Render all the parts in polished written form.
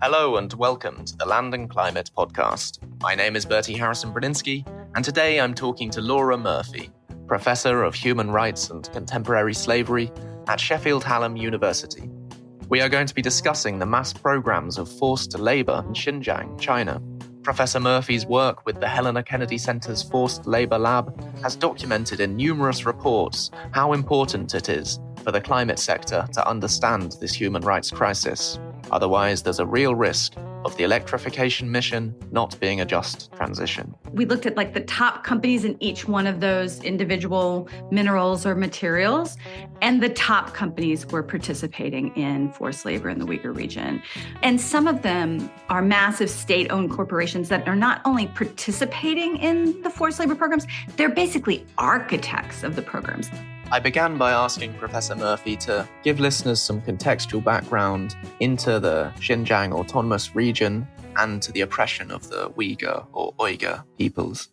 Hello and welcome to the Land and Climate podcast. My name is Bertie Harrison-Brudzinski, and today I'm talking to Laura Murphy, Professor of Human Rights and Contemporary Slavery at Sheffield Hallam University. We are going to be discussing the mass programs of forced labor in Xinjiang, China. Professor Murphy's work with the Helena Kennedy Center's Forced Labor Lab has documented in numerous reports how important it is for the climate sector to understand this human rights crisis. Otherwise, there's a real risk of the electrification mission not being a just transition. We looked at the top companies in each one of those individual minerals or materials, and the top companies were participating in forced labor in the Uyghur region. And some of them are massive state-owned corporations that are not only participating in the forced labor programs, they're basically architects of the programs. I began by asking Professor Murphy to give listeners some contextual background into the Xinjiang Autonomous Region and to the oppression of the Uyghur or Uyghur peoples.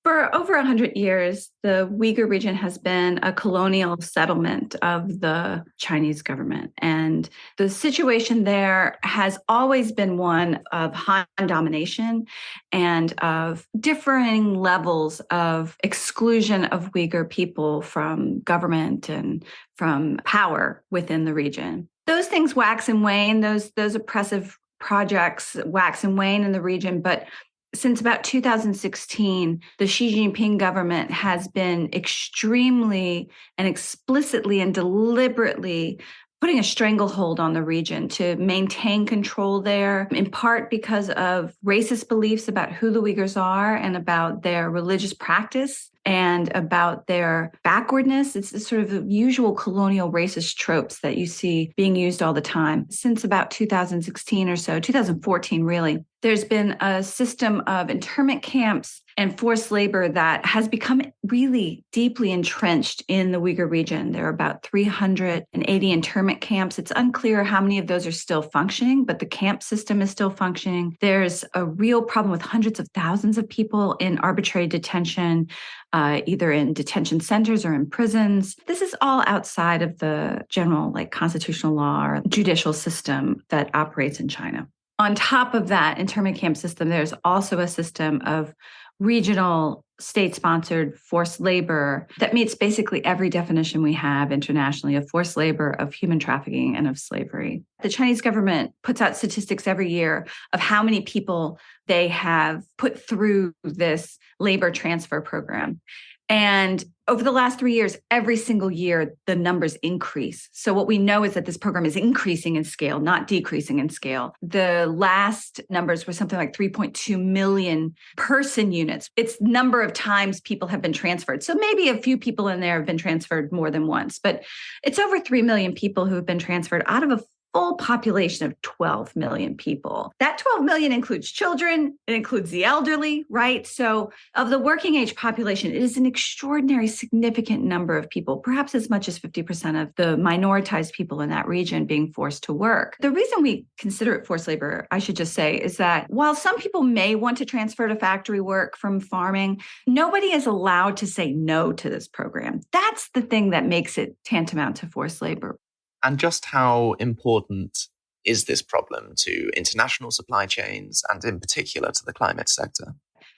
For over 100 years, the Uyghur region has been a colonial settlement of the Chinese government. And the situation there has always been one of Han domination and of differing levels of exclusion of Uyghur people from government and from power within the region. Those things wax and wane, those oppressive projects wax and wane in the region, but since about 2016, the Xi Jinping government has been extremely and explicitly and deliberately putting a stranglehold on the region to maintain control there, in part because of racist beliefs about who the Uyghurs are and about their religious practice and about their backwardness. It's the sort of usual colonial racist tropes that you see being used all the time. Since about 2016 or so, 2014 really, there's been a system of internment camps and forced labor that has become really deeply entrenched in the Uyghur region. There are about 380 internment camps. It's unclear how many of those are still functioning, but the camp system is still functioning. There's a real problem with hundreds of thousands of people in arbitrary detention, either in detention centers or in prisons. This is all outside of the general constitutional law or judicial system that operates in China. On top of that internment camp system, there's also a system of regional state-sponsored forced labor that meets basically every definition we have internationally of forced labor, of human trafficking, and of slavery. The Chinese government puts out statistics every year of how many people they have put through this labor transfer program. And over the last 3 years, every single year, the numbers increase. So what we know is that this program is increasing in scale, not decreasing in scale. The last numbers were something like 3.2 million person units. It's number of times people have been transferred. So maybe a few people in there have been transferred more than once, but it's over 3 million people who have been transferred out of a full population of 12 million people. That 12 million includes children, it includes the elderly, right? So of the working age population, it is an extraordinary, significant number of people, perhaps as much as 50% of the minoritized people in that region being forced to work. The reason we consider it forced labor, I should just say, is that while some people may want to transfer to factory work from farming, nobody is allowed to say no to this program. That's the thing that makes it tantamount to forced labor. And just how important is this problem to international supply chains and in particular to the climate sector?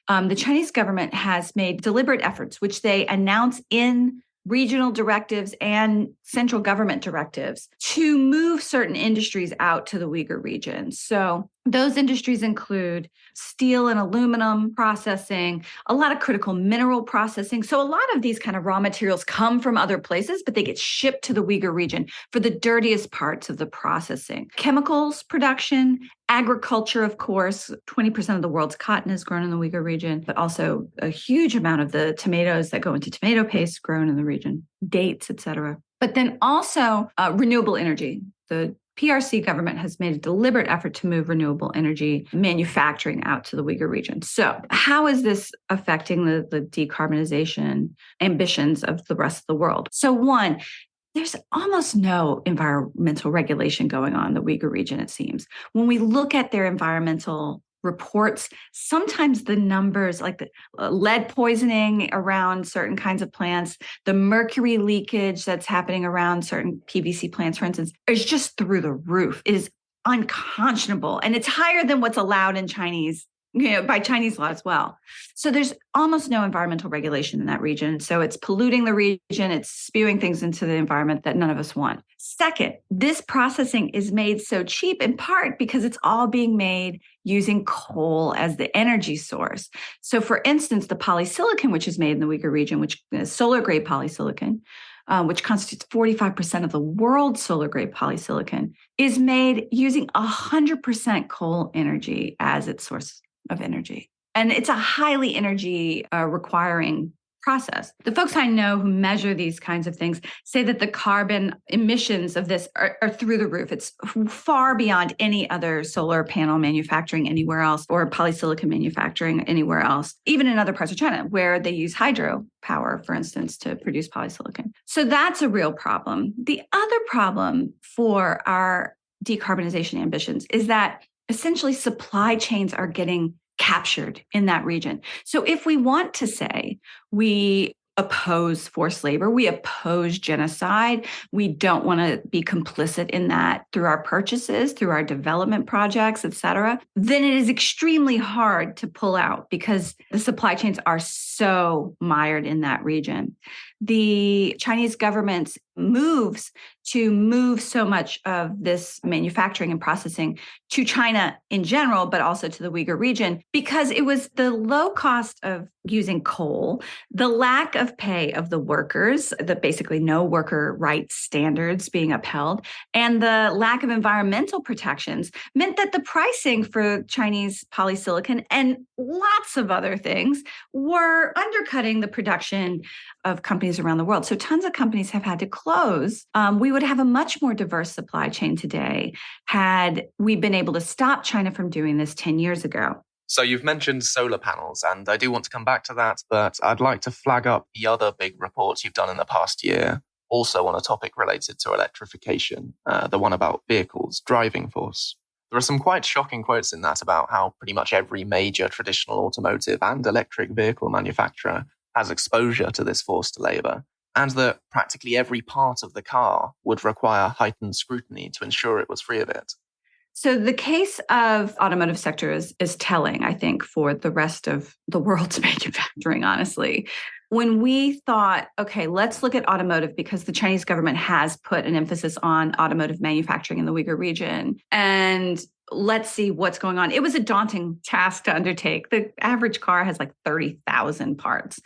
The Chinese government has made deliberate efforts, which they announce in regional directives and central government directives, to move certain industries out to the Uyghur region. So those industries include steel and aluminum processing, a lot of critical mineral processing. So a lot of these kind of raw materials come from other places, but they get shipped to the Uyghur region for the dirtiest parts of the processing. Chemicals production, agriculture, of course, 20% of the world's cotton is grown in the Uyghur region, but also a huge amount of the tomatoes that go into tomato paste grown in the region, dates, et cetera. But then also renewable energy. The PRC government has made a deliberate effort to move renewable energy manufacturing out to the Uyghur region. So how is this affecting the decarbonization ambitions of the rest of the world? So one, there's almost no environmental regulation going on in the Uyghur region, it seems. When we look at their environmental reports. Sometimes the numbers, like the lead poisoning around certain kinds of plants, the mercury leakage that's happening around certain PVC plants, for instance, is just through the roof. It is unconscionable. And it's higher than what's allowed in Chinese, by Chinese law as well. So there's almost no environmental regulation in that region. So it's polluting the region. It's spewing things into the environment that none of us want. Second, this processing is made so cheap in part because it's all being made using coal as the energy source. So for instance, the polysilicon, which is made in the Uyghur region, which is solar grade polysilicon, which constitutes 45% of the world's solar grade polysilicon, is made using 100% coal energy as its source of energy. And it's a highly energy requiring process. The folks I know who measure these kinds of things say that the carbon emissions of this are through the roof. It's far beyond any other solar panel manufacturing anywhere else or polysilicon manufacturing anywhere else, even in other parts of China where they use hydropower, for instance, to produce polysilicon. So that's a real problem. The other problem for our decarbonization ambitions is that essentially supply chains are getting captured in that region. So if we want to say we oppose forced labor, we oppose genocide, we don't want to be complicit in that through our purchases, through our development projects, et cetera, then it is extremely hard to pull out because the supply chains are so mired in that region. The Chinese government's moves to move so much of this manufacturing and processing to China in general, but also to the Uyghur region, because it was the low cost of using coal, the lack of pay of the workers, the basically no worker rights standards being upheld, and the lack of environmental protections meant that the pricing for Chinese polysilicon and lots of other things were undercutting the production of companies around the world. So tons of companies have had to close. We would have a much more diverse supply chain today had we been able to stop China from doing this 10 years ago. So you've mentioned solar panels, and I do want to come back to that, but I'd like to flag up the other big report you've done in the past year, also on a topic related to electrification, the one about vehicles, driving force. There are some quite shocking quotes in that about how pretty much every major traditional automotive and electric vehicle manufacturer has exposure to this forced labor, and that practically every part of the car would require heightened scrutiny to ensure it was free of it. So the case of automotive sector is telling, I think, for the rest of the world's manufacturing, honestly. When we thought, okay, let's look at automotive because the Chinese government has put an emphasis on automotive manufacturing in the Uyghur region, and let's see what's going on. It was a daunting task to undertake. The average car has like 30,000 parts,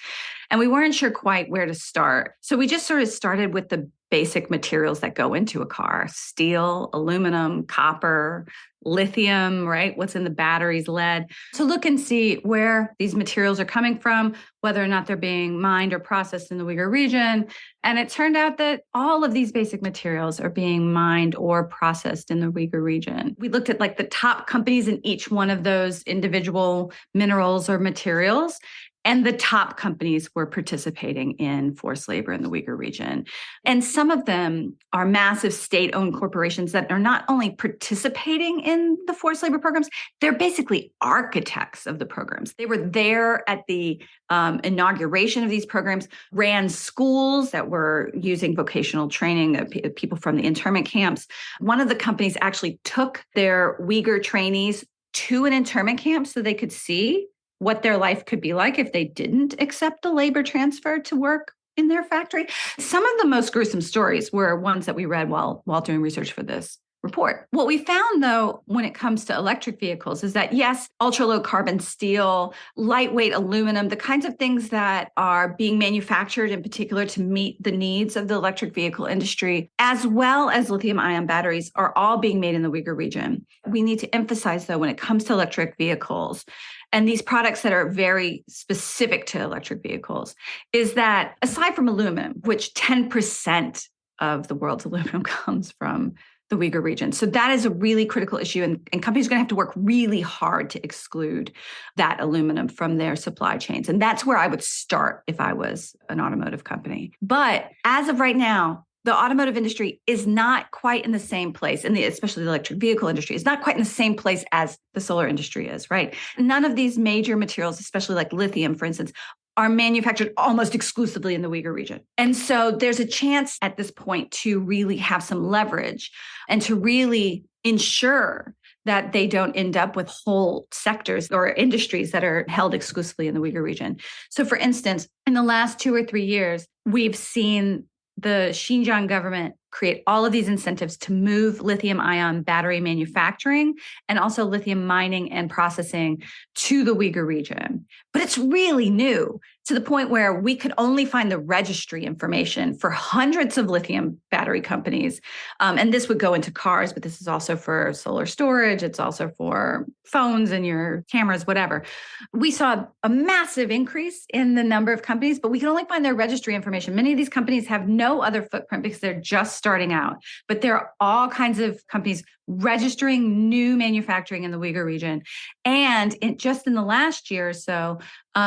and we weren't sure quite where to start. So we just sort of started with the basic materials that go into a car: steel, aluminum, copper, lithium, right? What's in the batteries, lead, to look and see where these materials are coming from, whether or not they're being mined or processed in the Uyghur region. And it turned out that all of these basic materials are being mined or processed in the Uyghur region. We looked at like the top companies in each one of those individual minerals or materials, and the top companies were participating in forced labor in the Uyghur region. And some of them are massive state-owned corporations that are not only participating in the forced labor programs, they're basically architects of the programs. They were there at the inauguration of these programs, ran schools that were using vocational training of people from the internment camps. One of the companies actually took their Uyghur trainees to an internment camp so they could see what their life could be like if they didn't accept the labor transfer to work in their factory. Some of the most gruesome stories were ones that we read while doing research for this report. What we found, though, when it comes to electric vehicles is that, yes, ultra-low carbon steel, lightweight aluminum, the kinds of things that are being manufactured in particular to meet the needs of the electric vehicle industry, as well as lithium-ion batteries, are all being made in the Uyghur region. We need to emphasize, though, when it comes to electric vehicles, and these products that are very specific to electric vehicles, is that aside from aluminum, which 10% of the world's aluminum comes from the Uyghur region. So that is a really critical issue, and companies are going to have to work really hard to exclude that aluminum from their supply chains. And that's where I would start if I was an automotive company. But as of right now, the automotive industry is not quite in the same place, especially the electric vehicle industry, is not quite in the same place as the solar industry is, right? None of these major materials, especially like lithium, for instance, are manufactured almost exclusively in the Uyghur region. And so there's a chance at this point to really have some leverage and to really ensure that they don't end up with whole sectors or industries that are held exclusively in the Uyghur region. So for instance, in the last 2 or 3 years, we've seen the Xinjiang government create all of these incentives to move lithium-ion battery manufacturing and also lithium mining and processing to the Uyghur region. But it's really new to the point where we could only find the registry information for hundreds of lithium battery companies. And this would go into cars, but this is also for solar storage. It's also for phones and your cameras, whatever. We saw a massive increase in the number of companies, but we can only find their registry information. Many of these companies have no other footprint because they're just starting out. But there are all kinds of companies registering new manufacturing in the Uyghur region. And just in the last year or so,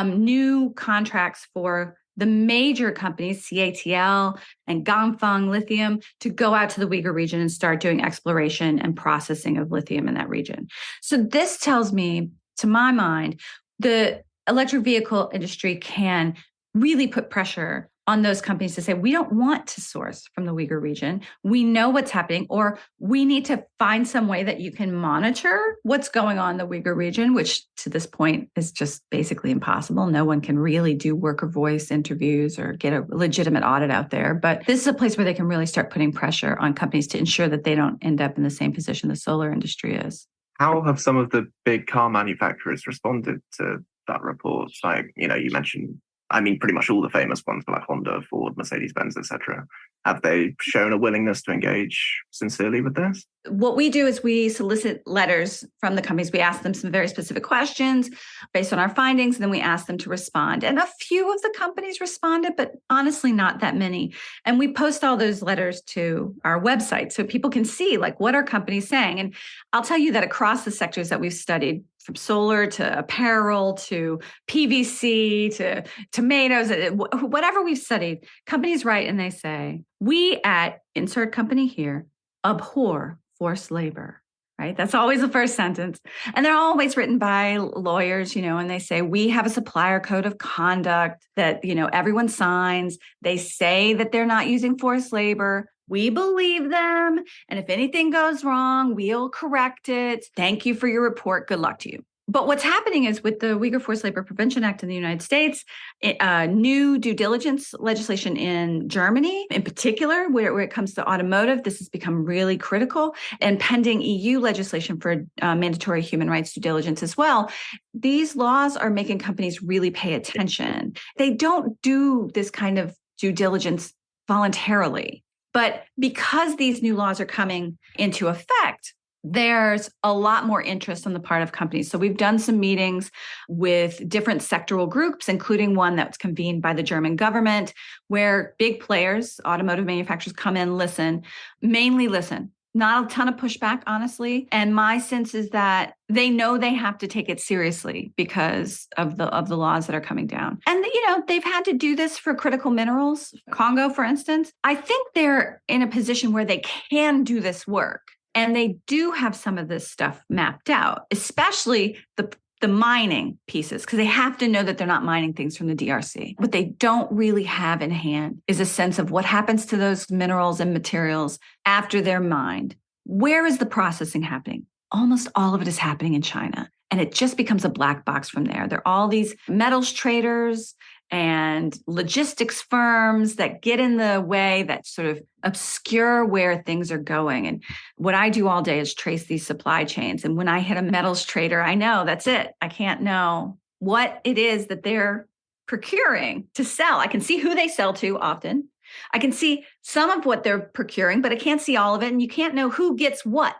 new contracts for the major companies, CATL and Ganfeng Lithium, to go out to the Uyghur region and start doing exploration and processing of lithium in that region. So this tells me, to my mind, the electric vehicle industry can really put pressure on those companies to say, we don't want to source from the Uyghur region. We know what's happening, or we need to find some way that you can monitor what's going on in the Uyghur region, which to this point is just basically impossible. No one can really do worker voice interviews or get a legitimate audit out there. But this is a place where they can really start putting pressure on companies to ensure that they don't end up in the same position the solar industry is. How have some of the big car manufacturers responded to that report? Like, you mentioned, pretty much all the famous ones like Honda, Ford, Mercedes-Benz, etc. Have they shown a willingness to engage sincerely with this? What we do is we solicit letters from the companies. We ask them some very specific questions based on our findings, and then we ask them to respond. And a few of the companies responded, but honestly, not that many. And we post all those letters to our website so people can see, like, what are companies saying? And I'll tell you that across the sectors that we've studied, from solar to apparel to PVC to tomatoes, whatever we've studied, companies write and they say, we at insert company here abhor forced labor, right? That's always the first sentence. And they're always written by lawyers, and they say, we have a supplier code of conduct that, everyone signs. They say that they're not using forced labor. We believe them. And if anything goes wrong, we'll correct it. Thank you for your report. Good luck to you. But what's happening is with the Uyghur Forced Labor Prevention Act in the United States, new due diligence legislation in Germany, in particular, where it comes to automotive, this has become really critical, and pending EU legislation for mandatory human rights due diligence as well. These laws are making companies really pay attention. They don't do this kind of due diligence voluntarily. But because these new laws are coming into effect, there's a lot more interest on the part of companies. So we've done some meetings with different sectoral groups, including one that's convened by the German government, where big players, automotive manufacturers, come in, mainly listen. Not a ton of pushback, honestly. And my sense is that they know they have to take it seriously because of the laws that are coming down. And, they've had to do this for critical minerals. Congo, for instance. I think they're in a position where they can do this work. And they do have some of this stuff mapped out, especially the mining pieces, because they have to know that they're not mining things from the DRC. What they don't really have in hand is a sense of what happens to those minerals and materials after they're mined. Where is the processing happening? Almost all of it is happening in China. And it just becomes a black box from there. There are all these metals traders and logistics firms that get in the way, that sort of obscure where things are going. And what I do all day is trace these supply chains. And when I hit a metals trader, I know that's it. I can't know what it is that they're procuring to sell. I can see who they sell to often. I can see some of what they're procuring, but I can't see all of it. And you can't know who gets what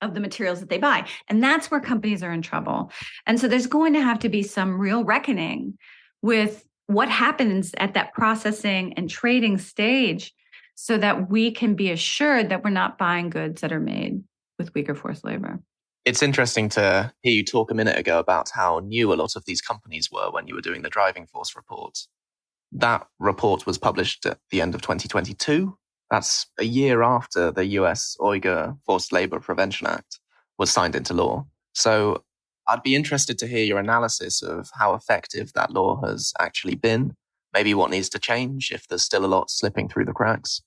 of the materials that they buy. And that's where companies are in trouble. And so there's going to have to be some real reckoning with what happens at that processing and trading stage so that we can be assured that we're not buying goods that are made with Uyghur forced labor. It's interesting to hear you talk a minute ago about how new a lot of these companies were when you were doing the driving force report. That report was published at the end of 2022. That's a year after the US Uyghur Forced Labor Prevention Act was signed into law. So I'd be interested to hear your analysis of how effective that law has actually been, maybe what needs to change if there's still a lot slipping through the cracks.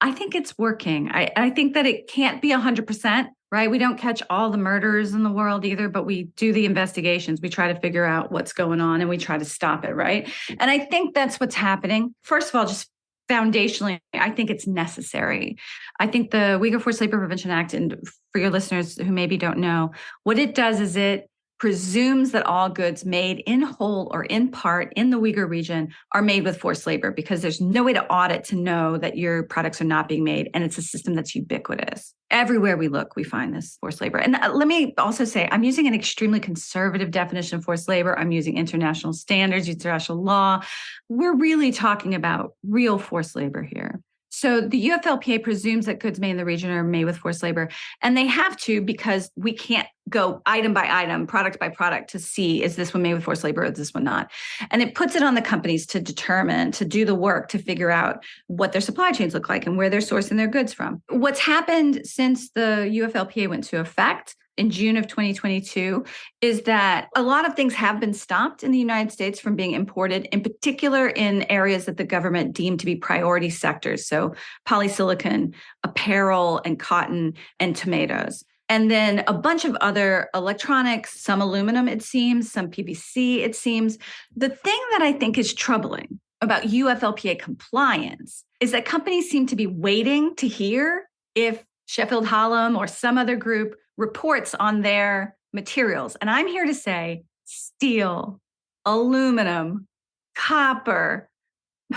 I think it's working. I think that it can't be 100%, right? We don't catch all the murders in the world either, but we do the investigations. We try to figure out what's going on and we try to stop it, right? And I think that's what's happening. First of all, just foundationally, I think it's necessary. I think the Uyghur Forced Labor Prevention Act, and for your listeners who maybe don't know, what it does is it presumes that all goods made in whole or in part in the Uyghur region are made with forced labor, because there's no way to audit to know that your products are not being made. And it's a system that's ubiquitous. Everywhere we look, we find this forced labor. And let me also say, I'm using an extremely conservative definition of forced labor. I'm using international standards, international law. We're really talking about real forced labor here. So the UFLPA presumes that goods made in the region are made with forced labor, and they have to, because we can't go item by item, product by product to see, is this one made with forced labor or is this one not? And it puts it on the companies to determine, to do the work, to figure out what their supply chains look like and where they're sourcing their goods from. What's happened since the UFLPA went into effect in June of 2022 is that a lot of things have been stopped in the United States from being imported, in particular in areas that the government deemed to be priority sectors. So polysilicon, apparel and cotton and tomatoes. And then a bunch of other electronics, some aluminum, it seems, some PVC, it seems. The thing that I think is troubling about UFLPA compliance is that companies seem to be waiting to hear if Sheffield Hallam or some other group reports on their materials. And I'm here to say steel, aluminum, copper,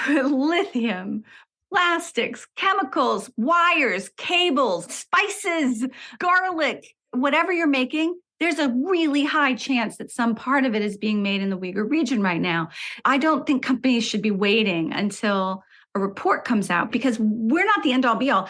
lithium, plastics, chemicals, wires, cables, spices, garlic, whatever you're making, there's a really high chance that some part of it is being made in the Uyghur region right now. I don't think companies should be waiting until a report comes out, because we're not the end all be all.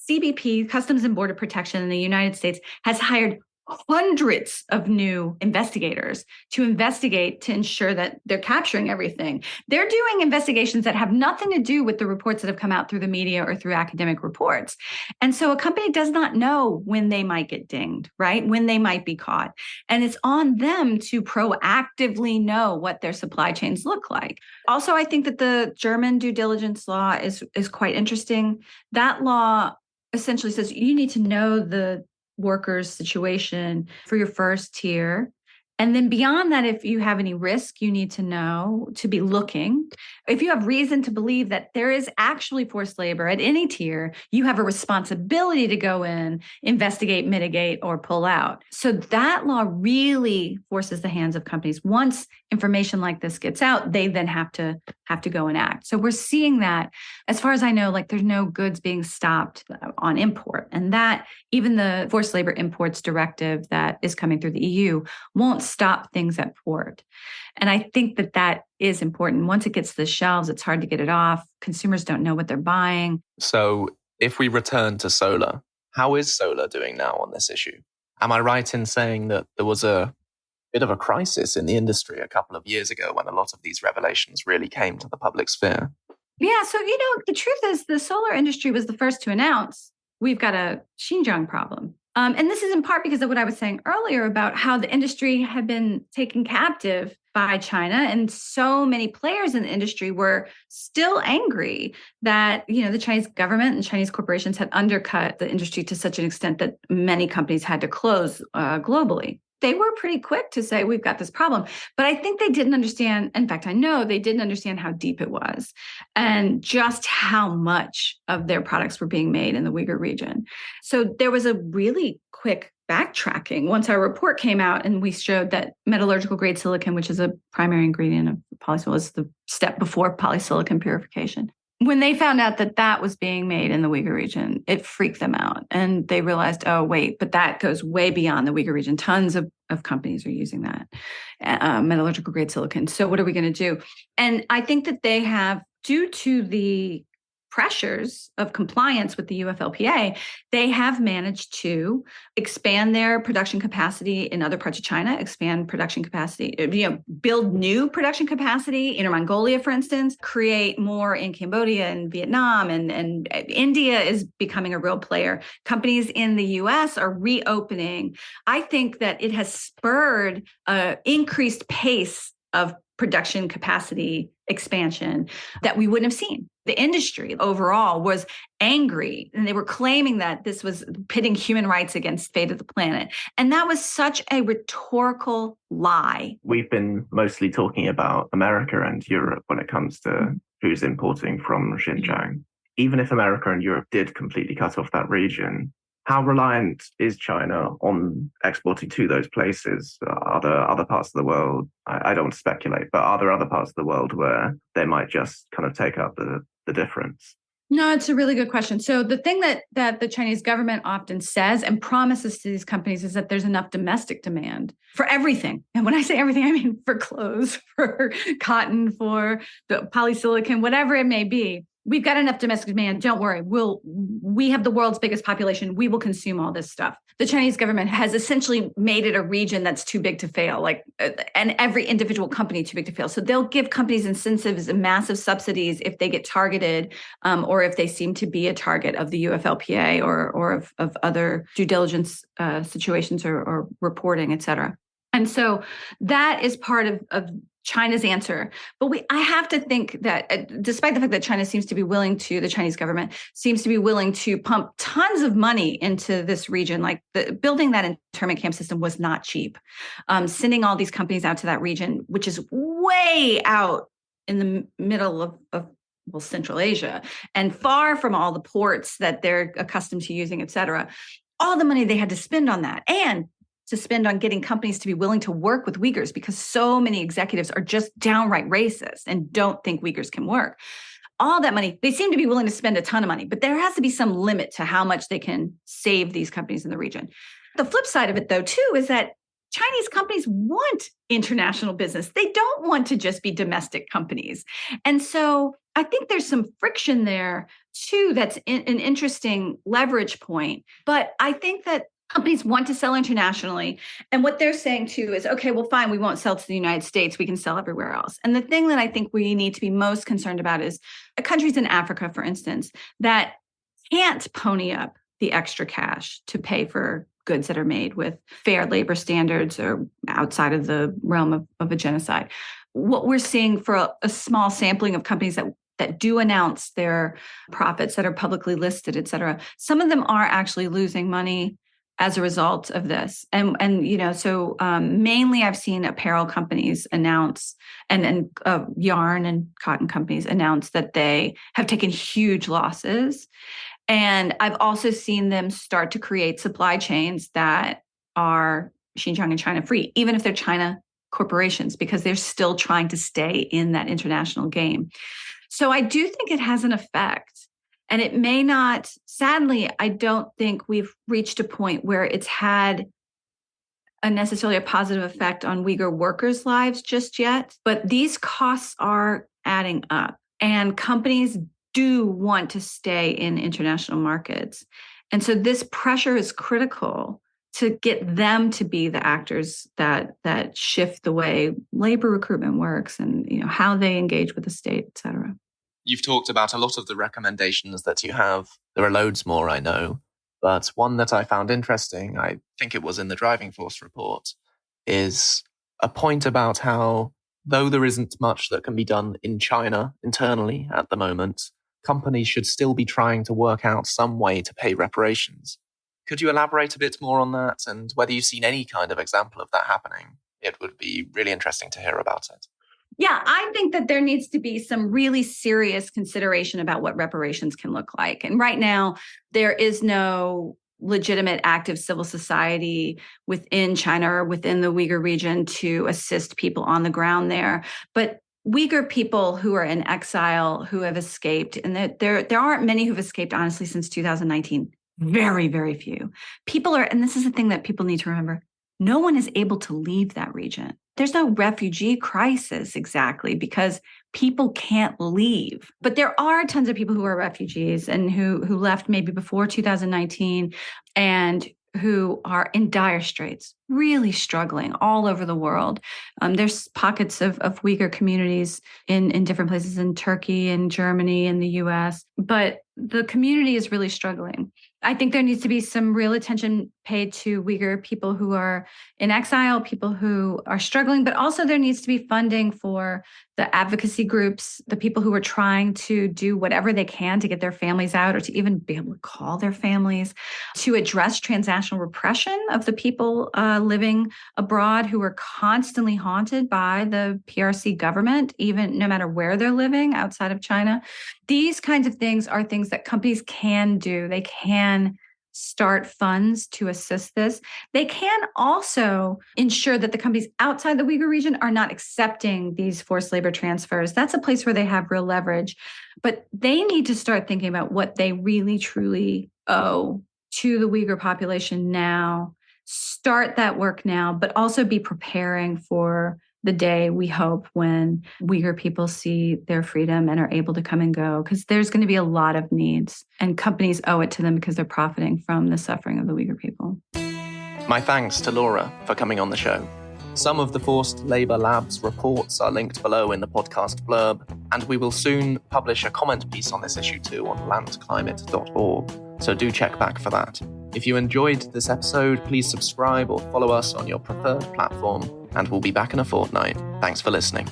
CBP, Customs and Border Protection in the United States, has hired hundreds of new investigators to investigate, to ensure that they're capturing everything. They're doing investigations that have nothing to do with the reports that have come out through the media or through academic reports. And so a company does not know when they might get dinged, right? When they might be caught. And it's on them to proactively know what their supply chains look like. Also, I think that the German due diligence law is quite interesting. That law essentially says you need to know the workers' situation for your first tier. And then beyond that, if you have any risk, you need to know, to be looking. If you have reason to believe that there is actually forced labor at any tier, you have a responsibility to go in, investigate, mitigate, or pull out. So that law really forces the hands of companies. Once information like this gets out, they then have to go and act. So we're seeing that, as far as I know, like there's no goods being stopped on import. And that even the forced labor imports directive that is coming through the EU won't stop things at port. And I think that that is important. Once it gets to the shelves, it's hard to get it off. Consumers don't know what they're buying. So if we return to solar, how is solar doing now on this issue? Am I right in saying that there was a bit of a crisis in the industry a couple of years ago when a lot of these revelations really came to the public sphere? Yeah, so, the truth is the solar industry was the first to announce we've got a Xinjiang problem. And this is in part because of what I was saying earlier about how the industry had been taken captive by China. And so many players in the industry were still angry that, the Chinese government and Chinese corporations had undercut the industry to such an extent that many companies had to close globally. They were pretty quick to say, we've got this problem. But I think they didn't understand. In fact, I know they didn't understand how deep it was and just how much of their products were being made in the Uyghur region. So there was a really quick backtracking once our report came out and we showed that metallurgical grade silicon, which is a primary ingredient of polysilicon, is the step before polysilicon purification. When they found out that that was being made in the Uyghur region, it freaked them out. And they realized, oh, wait, but that goes way beyond the Uyghur region. Tons of companies are using that metallurgical grade silicon. So what are we going to do? And I think that they have, due to the pressures of compliance with the UFLPA, they have managed to expand their production capacity in other parts of China, expand production capacity, build new production capacity in Mongolia, for instance, create more in Cambodia and Vietnam, and India is becoming a real player. Companies in the US are reopening. I think that it has spurred an increased pace of production capacity expansion that we wouldn't have seen. The industry overall was angry, and they were claiming that this was pitting human rights against fate of the planet. And that was such a rhetorical lie. We've been mostly talking about America and Europe when it comes to who's importing from Xinjiang. Even if America and Europe did completely cut off that region, how reliant is China on exporting to those places? Are there other parts of the world? I don't want to speculate, but are there other parts of the world where they might just kind of take up the difference? No, it's a really good question. So the thing that the Chinese government often says and promises to these companies is that there's enough domestic demand for everything. And when I say everything, I mean for clothes, for cotton, for the polysilicon, whatever it may be. We've got enough domestic demand. Don't worry. We have the world's biggest population. We will consume all this stuff. The Chinese government has essentially made it a region that's too big to fail, and every individual company too big to fail. So they'll give companies incentives and massive subsidies if they get targeted, or if they seem to be a target of the UFLPA or of other due diligence situations or reporting, et cetera. And so that is part of China's answer. But I have to think that despite the fact that the Chinese government seems to be willing to pump tons of money into this region, building that internment camp system was not cheap. Sending all these companies out to that region, which is way out in the middle of Central Asia and far from all the ports that they're accustomed to using, et cetera. All the money they had to spend on that, and to spend on getting companies to be willing to work with Uyghurs, because so many executives are just downright racist and don't think Uyghurs can work. All that money, they seem to be willing to spend a ton of money, but there has to be some limit to how much they can save these companies in the region. The flip side of it, though, too, is that Chinese companies want international business. They don't want to just be domestic companies. And so I think there's some friction there, too, that's an interesting leverage point. But I think that companies want to sell internationally. And what they're saying, too, is, okay, well, fine, we won't sell to the United States. We can sell everywhere else. And the thing that I think we need to be most concerned about is countries in Africa, for instance, that can't pony up the extra cash to pay for goods that are made with fair labor standards or outside of the realm of a genocide. What we're seeing for a small sampling of companies that do announce their profits, that are publicly listed, et cetera, some of them are actually losing money as a result of this. And mainly I've seen apparel companies announce and yarn and cotton companies announce that they have taken huge losses. And I've also seen them start to create supply chains that are Xinjiang and China free, even if they're China corporations, because they're still trying to stay in that international game. So I do think it has an effect. And it may not, sadly, I don't think we've reached a point where it's had necessarily a positive effect on Uyghur workers' lives just yet. But these costs are adding up. And companies do want to stay in international markets. And so this pressure is critical to get them to be the actors that shift the way labor recruitment works and how they engage with the state, et cetera. You've talked about a lot of the recommendations that you have. There are loads more, I know. But one that I found interesting, I think it was in the Driving Force report, is a point about how, though there isn't much that can be done in China internally at the moment, companies should still be trying to work out some way to pay reparations. Could you elaborate a bit more on that and whether you've seen any kind of example of that happening? It would be really interesting to hear about it. Yeah, I think that there needs to be some really serious consideration about what reparations can look like. And right now, there is no legitimate active civil society within China or within the Uyghur region to assist people on the ground there. But Uyghur people who are in exile, who have escaped, and there aren't many who've escaped, honestly, since 2019. Very, very few. People are, and this is the thing that people need to remember, no one is able to leave that region. There's no refugee crisis exactly because people can't leave. But there are tons of people who are refugees and who left maybe before 2019 and who are in dire straits, really struggling all over the world. There's pockets of Uyghur communities in different places in Turkey and Germany and the US, but the community is really struggling. I think there needs to be some real attention paid to Uyghur people who are in exile, people who are struggling, but also there needs to be funding for the advocacy groups, the people who are trying to do whatever they can to get their families out or to even be able to call their families, to address transnational repression of the people living abroad who are constantly haunted by the PRC government, even no matter where they're living outside of China. These kinds of things are things that companies can do. They can start funds to assist this. They can also ensure that the companies outside the Uyghur region are not accepting these forced labor transfers. That's a place where they have real leverage. But they need to start thinking about what they really, truly owe to the Uyghur population now. Start that work now, but also be preparing for the day, we hope, when Uyghur people see their freedom and are able to come and go, because there's going to be a lot of needs and companies owe it to them because they're profiting from the suffering of the Uyghur people. My thanks to Laura for coming on the show. Some of the Forced Labour Lab's reports are linked below in the podcast blurb, and we will soon publish a comment piece on this issue too on landclimate.org, so do check back for that. If you enjoyed this episode, please subscribe or follow us on your preferred platform, and we'll be back in a fortnight. Thanks for listening.